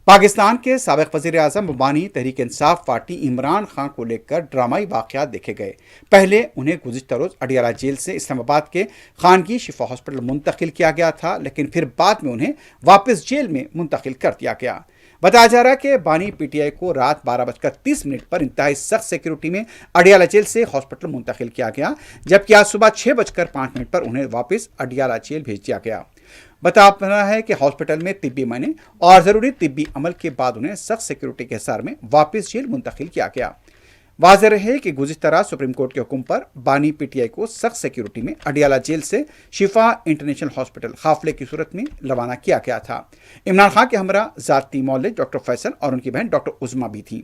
पाकिस्तान के साबिक वजीर आजम बानी तहरीक इंसाफ पार्टी इमरान खान को लेकर ड्रामाई वाकयात देखे गए। पहले उन्हें गुज़िश्ता रोज़ अडियाला जेल से इस्लामाबाद के खानगी शिफा हॉस्पिटल मुंतकिल किया गया था, लेकिन फिर बाद में उन्हें वापस जेल में मुंतकिल कर दिया गया। बताया जा रहा है कि बानी पीटीआई को रात 12:30 पर इंतहाई सख्त सिक्योरिटी में अडियाला जेल से हॉस्पिटल मुंतकिल किया गया, जबकि आज सुबह 6:05 पर उन्हें वापस अडियाला जेल भेज दिया गया। बताया है कि हॉस्पिटल में तिब्बी मायने और ज़रूरी तिब्बी अमल के बाद उन्हें सख्त सिक्योरिटी के हिसार में वापस जेल मुंतकिल किया गया। वाज़ेह रहे कि गुज़िश्ता रात सुप्रीम कोर्ट के हुक्म पर बानी पीटीआई को सख्त सिक्योरिटी में अडियाला जेल से शिफा इंटरनेशनल हॉस्पिटल काफिले की सूरत में रवाना किया गया था। इमरान खान के हमरा ज़ाती मौलिक डॉक्टर फैसल और उनकी बहन डॉक्टर उज़मा भी थी।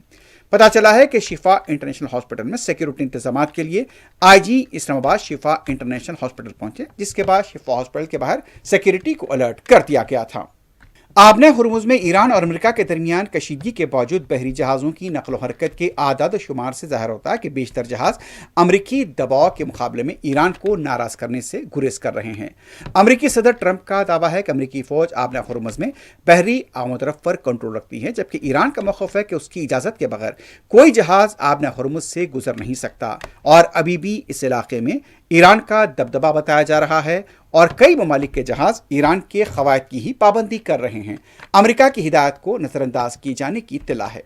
पता चला है कि शिफा इंटरनेशनल हॉस्पिटल में सिक्योरिटी इंतजाम के लिए आईजी इस्लामाबाद शिफा इंटरनेशनल हॉस्पिटल पहुंचे, जिसके बाद शिफा हॉस्पिटल के बाहर सिक्योरिटी को अलर्ट कर दिया गया था। आबने हुर्मुज़ में ईरान और अमेरिका के दरमियान कशीदगी के बावजूद बहरी जहाज़ों की नकलो हरकत के आदाद शुमार से ज़ाहिर होता है कि बेशतर जहाज़ अमरीकी दबाव के मुकाबले में ईरान को नाराज़ करने से गुरेज कर रहे हैं। अमरीकी सदर ट्रंप का दावा है कि अमरीकी फ़ौज आबने हुर्मुज़ में बहरी आमदरफ़ पर कंट्रोल रखती है, जबकि ईरान का मौक़िफ़ है कि उसकी इजाज़त के बगैर कोई जहाज़ आबने हुर्मुज़ से गुजर नहीं सकता और अभी भी इस इलाके में ईरान का दबदबा बताया जा रहा है और कई ममालिक के जहाज ईरान के क़वायद की ही पाबंदी कर रहे हैं। अमेरिका की हिदायत को नज़रअंदाज किए जाने की इत्तला है।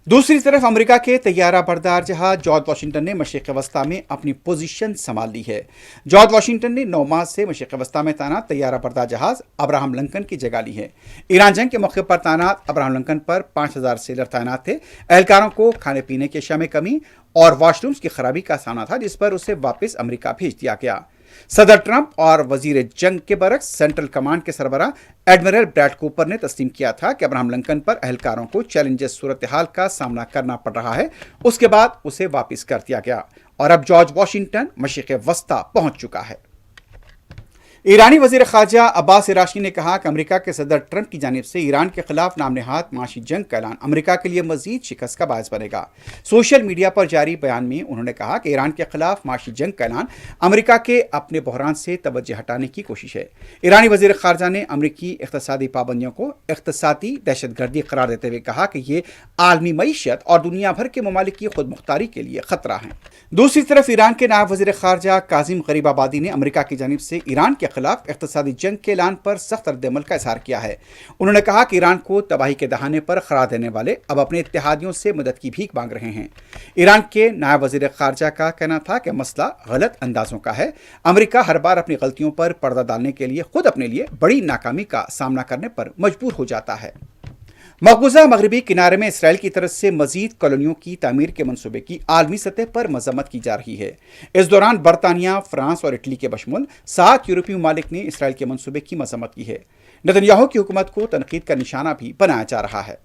दूसरी तरफ अमेरिका के तैयारा बरदार जहाज जॉर्ज वाशिंगटन ने मशरिक़ वस्ता में अपनी पोजीशन संभाल ली है। जॉर्ज वाशिंगटन ने 9 मार्च से मशरिक़ वस्ता में तैनात तैयारा बरदार जहाज अब्राहम लिंकन की जगह ली है। ईरान जंग के मौके पर तैनात अब्राहम लिंकन पर 5000 सेलर तैनात थे। एहलकारों को खाने पीने की अशिया में कमी और वॉशरूम्स की खराबी का सामना था, जिस पर उसे वापस अमेरिका भेज दिया गया। सदर ट्रंप और वजीर जंग के बरक्स सेंट्रल कमांड के सरबरा एडमिरल ब्रैड कूपर ने तस्लीम किया था कि अब्राहम लिंकन पर एहलकारों को चैलेंजेस सूरत हाल का सामना करना पड़ रहा है। उसके बाद उसे वापस कर दिया गया और अब जॉर्ज वाशिंगटन मशरिक़ वस्ता पहुंच चुका है। ईरानी वज़ीर ख़ारजा अब्बास इराशी ने कहा कि अमेरिका के सदर ट्रंप की जानिब से ईरान के खिलाफ नामनहाद माशी जंग का ऐलान अमेरिका के लिए मजीद शिकस्त का बायस बनेगा। सोशल मीडिया पर जारी बयान में उन्होंने कहा कि ईरान के खिलाफ माशी जंग का ऐलान अमेरिका के अपने बहरान से तवज्जो हटाने की कोशिश है। ईरानी वज़ीर ख़ारजा ने अमरीकी इक़्तिसादी पाबंदियों को इक़्तिसादी दहशतगर्दी करार देते हुए कहा कि ये आलमी मईशत और दुनिया भर के ममालिक की खुद मुख्तारी के लिए ख़तरा है। दूसरी तरफ ईरान के नायब वज़ीर ख़ारजा काजिम गरीबाबादी ने अमेरिका की जानिब से ईरान के खिलाफ इक़्तिसादी जंग के ऐलान पर सख्त रद्द-ए-अमल का इज़हार किया है। उन्होंने कहा कि ईरान को तबाही के दहाने पर करार देने वाले अब अपने इत्तेहादियों से मदद की भीख मांग रहे हैं। ईरान के नायब वज़ीर ख़ारजा का कहना था कि मसला गलत अंदाजों का है। अमेरिका हर बार अपनी गलतियों पर पर्दा डालने के लिए खुद अपने लिए बड़ी नाकामी का सामना करने पर मजबूर हो जाता है। मकबूजा मगरबी किनारे में इसराइल की तरफ से मजीद कॉलोनियों की तामीर के मनसूबे की आलमी सतह पर मजम्मत की जा रही है। इस दौरान बरतानिया, फ्रांस और इटली के बशमुल 7 यूरोपीय ममालिक ने इसराइल के मनसूबे की मजम्मत की है। नेतन्याहू की हुकूमत को तनकीद का निशाना भी बनाया जा रहा है।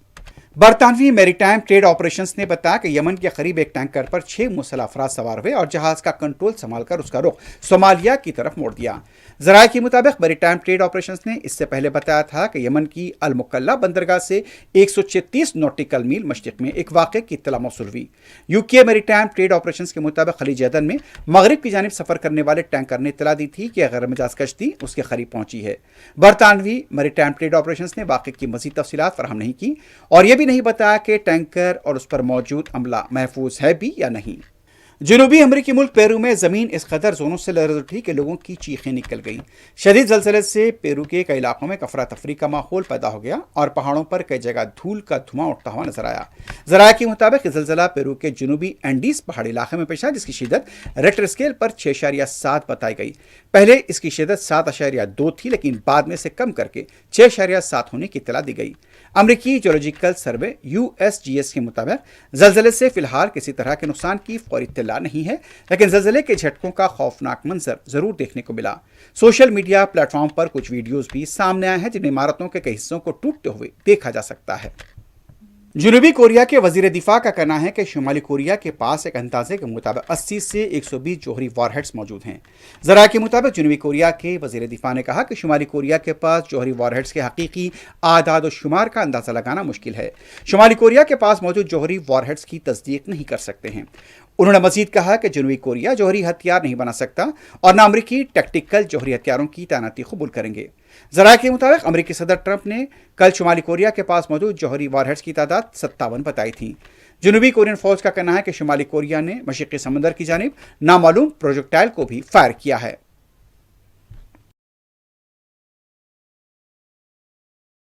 बरतानवी मैरीटाइम ट्रेड ऑपरेशंस ने बताया कि यमन के करीब एक टैंकर पर 6 मुसल्लह अफराद सवार हुए और जहाज का कंट्रोल संभालकर उसका रुख सोमालिया की तरफ मोड़ दिया। ज़राए के मुताबिक मैरीटाइम ट्रेड ऑपरेशंस ने इससे पहले बताया था कि यमन की अल मुकल्ला बंदरगाह से 136 नॉटिकल मील मशरिक में एक वाक़े की इत्तला मौसूल हुई। यूके मैरीटाइम ट्रेड ऑपरेशंस के मुताबिक खलीज अदन में मगरिब की जानिब सफ़र करने वाले टैंकर ने इत्तला दी थी कि गैर मिजाज कश्ती उसके करीब पहुंची है। बरतानवी मैरीटाइम ट्रेड ऑपरेशंस ने वाक़े की मज़ीद तफसीलात फराहम नहीं की और यह भी नहीं बताया कि टैंकर और उस पर मौजूद अमला महफूज है भी या नहीं। जनूबी अमरीकी मुल्क पेरू में ज़मीन इस कदर जोनों से लरज़ उठी कि लोगों की चीखें निकल गईं। शदीद ज़लज़ले से पेरू के कई इलाकों में अफरा तफरी का माहौल पैदा हो गया और पहाड़ों पर कई जगह धूल का धुआं उठता हुआ नजर आया। ज़राए के मुताबिक ज़लज़ला पेरू के जनूबी एंडीज पहाड़ी इलाके में पेश आया, जिसकी शिदत रेक्टर स्केल पर 6.7 बताई गई। पहले इसकी शिदत 7.2 थी, लेकिन बाद में से कम करके 6.7 होने की इत्तला दी गई। अमरीकी जियोलॉजिकल सर्वे USGS के मुताबिक ज़लज़ले से फिलहाल किसी तरह के नुकसान की फौरी इत्तला नहीं है, लेकिन ज़लज़ले के झटकों का खौफनाक मंजर ज़रूर देखने को मिला। सोशल मीडिया प्लेटफॉर्म पर कुछ वीडियोज़ भी सामने आए हैं जिन इमारतों के कई हिस्सों को टूटते हुए देखा जा सकता है। जनूबी कोरिया के वजीर दिफा का कहना है कि शुमाली कोरिया के पास एक अंदाजे के मुताबिक 80 से 120 जौहरी वॉरहेड्स मौजूद हैं। ज़राए के मुताबिक जनूबी कोरिया के वजीर दिफा ने कहा कि शुमाली कोरिया के पास जौहरी वॉरहेड्स के हकीकी आदाद व शुमार का अंदाज़ा लगाना मुश्किल है। शुमाली कोरिया के पास मौजूद जौहरी वॉरहेड्स की तस्दीक नहीं कर सकते हैं। उन्होंने मजीद कहा कि जनूबी कोरिया जौहरी हथियार नहीं बना सकता और न अमरीकी टैक्टिकल जौहरी हथियारों की तैनाती कबूल करेंगे। जराये के मुताबिक अमरीकी सदर ट्रंप ने कल शुमाली कोरिया के पास मौजूद जौहरी वारहेड्स की तादाद 57 बताई थी। जनूबी कोरियन फौज का कहना है कि शुमाली कोरिया ने मशरक़ी समंदर की जानिब नामालूम प्रोजेक्टाइल को भी फायर किया है।